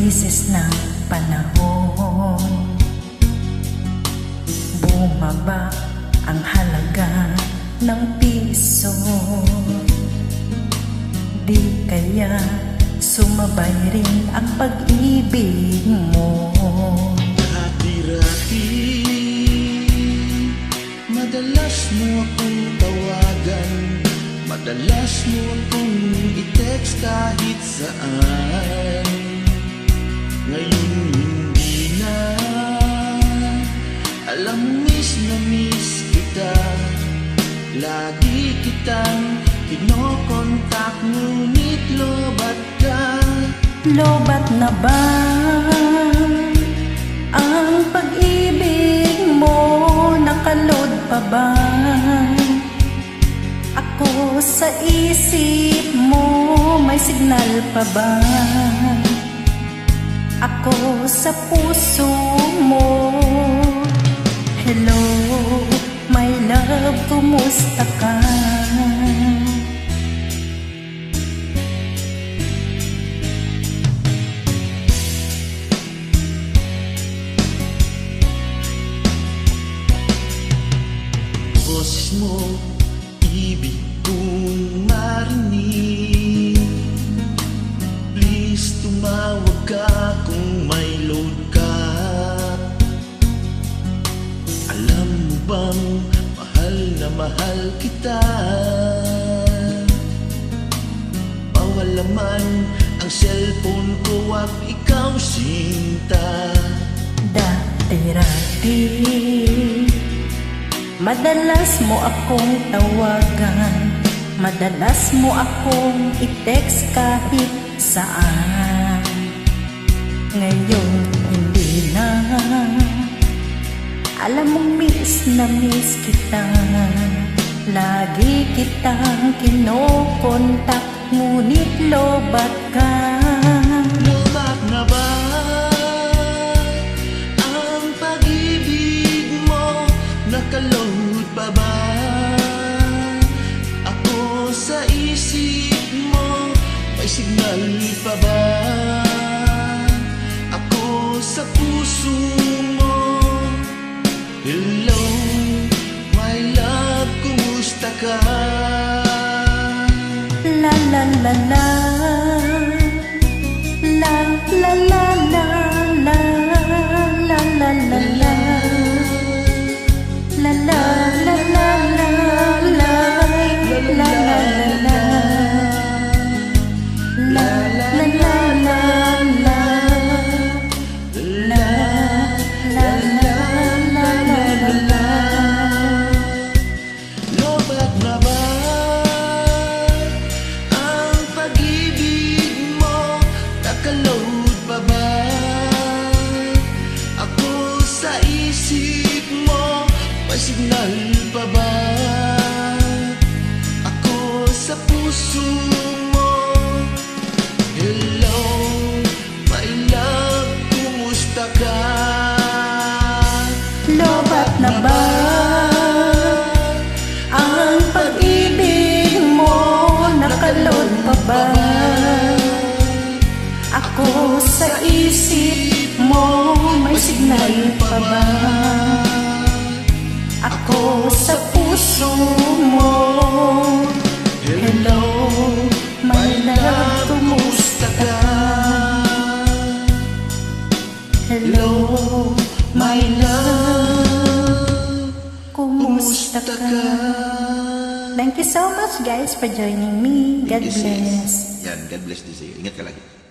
bisis ng panahon, bumaba ang halaga ng piso. Di kaya sumabay rin ang pag-ibig mo. Dati-rati, madalas mo akong tawagan, madalas mo akong i-text kahit saan. Ngayon hindi na, alam miss na miss kita. Lagi kitang kinokontak, ngunit lobat ka. Lobat na ba ang pag-ibig mo? Nakalod pa ba ako sa isip mo? May signal pa ba ako sa puso mo? Hello, my love, kumusta ka? Boses mo, ibig kong marinig. Please tumawag ka kung may load ka. Alam mo bang mahal na mahal kita? Mawala man ang cellphone ko, wag ikaw sinta. Dati-rati, madalas mo akong tawagan, madalas mo akong i-text kahit saan. Ngayon hindi na, alam mong miss na miss kita. Lagi kitang kinokontak, ngunit lobat ka. Lobat na ba ang pag-ibig mo? Nakalod pa ba ako sa isip mo? May signal pa ba ako sa puso mo? Hello, my love, kumusta ka? La la la la, la la la la, la la la la la, la la la la la, la la la la, la la la la, la la la la. Lobat na ba ang pag-ibig mo? Nakalod pa ba ako sa isip mo? May signal pa ba ako sa puso mo? Hello, my love, kumusta ka? Lobat na ba ang pag-ibig mo? Nakalod pa ba ako sa isip mo? May signal pa ba ako sa puso mo? Hello, my love, kumusta ka? Hello, my love, kumusta ka? Thank you so much guys for joining me. God bless. Yan, God bless din sa'yo. Ingat ka lagi.